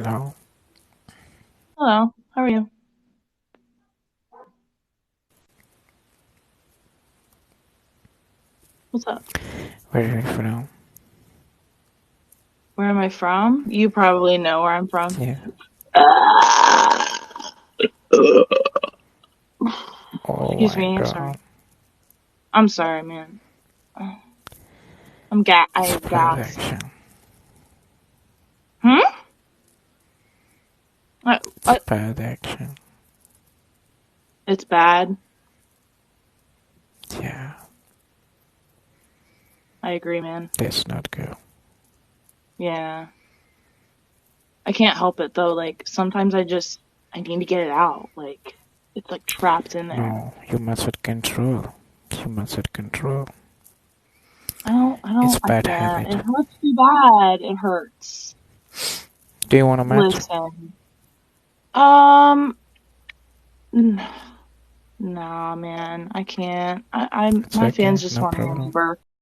Hello. Hello, how are you? What's up? Where are you from? Where am I from? You probably know where I'm from. Yeah. Oh Excuse my me, I'm god. sorry. I'm sorry, man. I It's have bad gas. action. Hmm? What? It's What? bad action. It's bad. Yeah. I agree, man. That's not good. Yeah. I can't help it though. Like sometimes I need to get it out. Like it's like trapped in there. No, you must control. You must control. It's I bad can't. habit. It hurts too bad. It hurts. Do you want a match? Listen. Um, n- nah, man. I can't. It's My fans okay, just no want to problem. remember.